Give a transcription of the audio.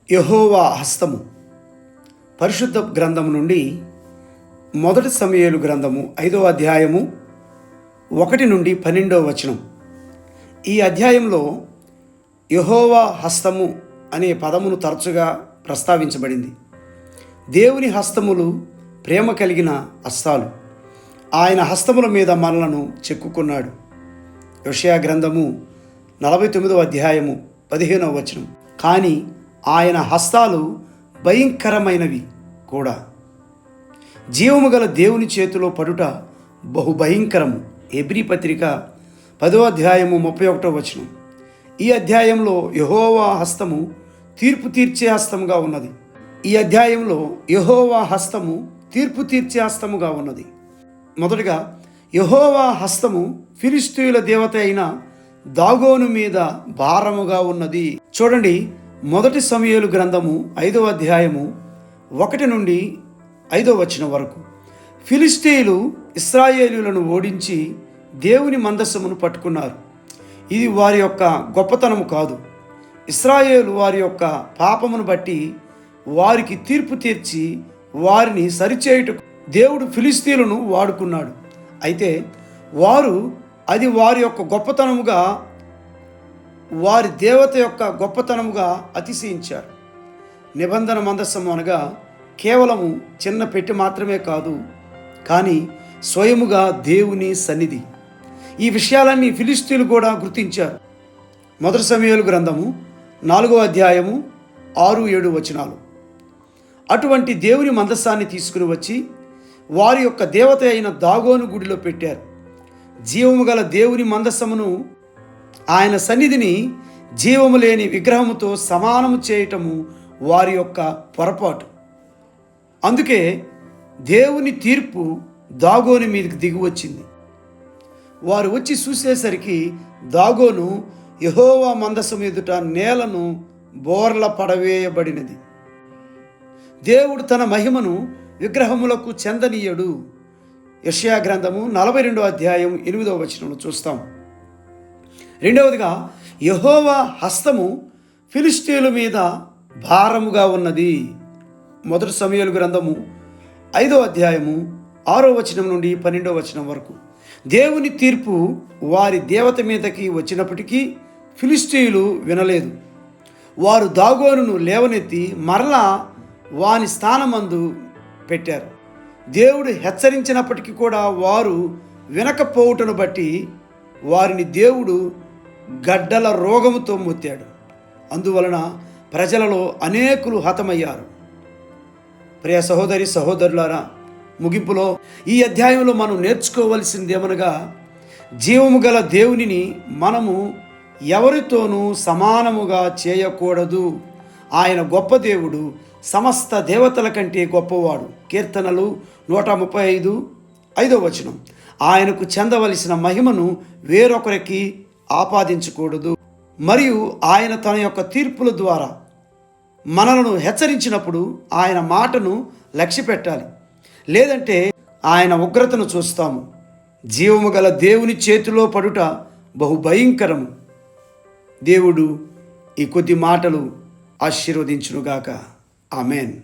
యెహోవా హస్తము పరిశుద్ధ గ్రంథము నుండి మొదటి సమూయేలు గ్రంథము 5వ అధ్యాయము 1 నుండి 12వ వచనం. ఈ అధ్యాయంలో యెహోవా హస్తము అనే పదమును తరచుగా ప్రస్తావించబడింది. దేవుని హస్తములు ప్రేమ కలిగిన హస్తాలు. ఆయన హస్తముల మీద మనలను చెక్కుకున్నాడు. యెషయా గ్రంథము 49వ అధ్యాయము 15వ వచనం. కానీ ఆయన హస్తాలు భయంకరమైనవి కూడా. జీవము గల దేవుని చేతిలో పడుట బహు భయంకరము. హెబ్రీ పత్రిక 10వ అధ్యాయము 31వ వచనం. ఈ అధ్యాయంలో యెహోవా హస్తము తీర్పు తీర్చే హస్తముగా ఉన్నది. ఈ అధ్యాయంలో యెహోవా హస్తము తీర్పు తీర్చే హస్తముగా ఉన్నది. మొదటగా యెహోవా హస్తము ఫిలిష్తీయుల దేవత అయిన దాగోను మీద భారముగా ఉన్నది. చూడండి, మొదటి సమూయేలు గ్రంథము 5వ అధ్యాయము 1 నుండి 5వ వచనం వరకు. ఫిలిష్తీయులు ఇశ్రాయేలీయులను ఓడించి దేవుని మందసమును పట్టుకున్నారు. ఇది వారి యొక్క గొప్పతనము కాదు. ఇశ్రాయేలు వారి యొక్క పాపమును బట్టి వారికి తీర్పు తీర్చి వారిని సరిచేయుటకు దేవుడు ఫిలిష్తీయులను వాడుకున్నాడు. అయితే వారు అది వారి యొక్క గొప్పతనముగా, వారి దేవత యొక్క గొప్పతనముగా అతిశయించారు. నిబంధన మందస్సము అనగా కేవలము చిన్న పెట్టి మాత్రమే కాదు, కానీ స్వయముగా దేవుని సన్నిధి. ఈ విషయాలన్నీ ఫిలిష్తీయులు కూడా గుర్తించారు. మొదటి సమూయేలు గ్రంథము 4వ అధ్యాయము 6-7 వచనాలు. అటువంటి దేవుని మందస్సాన్ని తీసుకుని వచ్చి వారి యొక్క దేవత అయిన దాగోను గుడిలో పెట్టారు. జీవము గల దేవుని మందస్సమును, ఆయన సన్నిధిని జీవము లేని విగ్రహముతో సమానము చేయటము వారి యొక్క పొరపాటు. అందుకే దేవుని తీర్పు దాగోను మీదకి దిగి వచ్చింది. వారు వచ్చి చూసేసరికి దాగోను యెహోవా మందసం ఎదుట నేలను బోర్ల పడవేయబడినది. దేవుడు తన మహిమను విగ్రహములకు చెందనీయడు. యెషయా గ్రంథము 42వ అధ్యాయం 8వ వచనంలో చూస్తాం. రెండవదిగా యెహోవా హస్తము ఫిలిష్తీయుల మీద భారముగా ఉన్నది. మొదటి సమూయేలు గ్రంథము 5వ అధ్యాయము 6వ వచనం నుండి 12వ వచనం వరకు. దేవుని తీర్పు వారి దేవత మీదకి వచ్చినప్పటికీ ఫిలిష్తీయులు వినలేదు. వారు దాగోనును లేవనెత్తి మరలా వాని స్థానమందు పెట్టారు. దేవుడు హెచ్చరించినప్పటికీ కూడా వారు వినకపోవుటను బట్టి వారిని దేవుడు గడ్డల రోగముతో మొత్తాడు. అందువలన ప్రజలలో అనేకులు హతమయ్యారు. ప్రియ సహోదరి సహోదరులారా, ముగింపులో ఈ అధ్యాయంలో మనం నేర్చుకోవలసిందేమనగా, జీవము గల దేవునిని మనము ఎవరితోనూ సమానముగా చేయకూడదు. ఆయన గొప్ప దేవుడు, సమస్త దేవతల కంటే గొప్పవాడు. కీర్తనలు 135:5వ వచనం. ఆయనకు చెందవలసిన మహిమను వేరొకరికి ఆపాదించకూడదు. మరియు ఆయన తన యొక్క తీర్పుల ద్వారా మనలను హెచ్చరించినప్పుడు ఆయన మాటను లక్ష్యపెట్టాలి. లేదంటే ఆయన ఉగ్రతను చూస్తాము. జీవము గల దేవుని చేతిలో పడుట బహు భయంకరము. దేవుడు ఈ కొద్ది మాటలు ఆశీర్వదించునుగాక. ఆమెన్.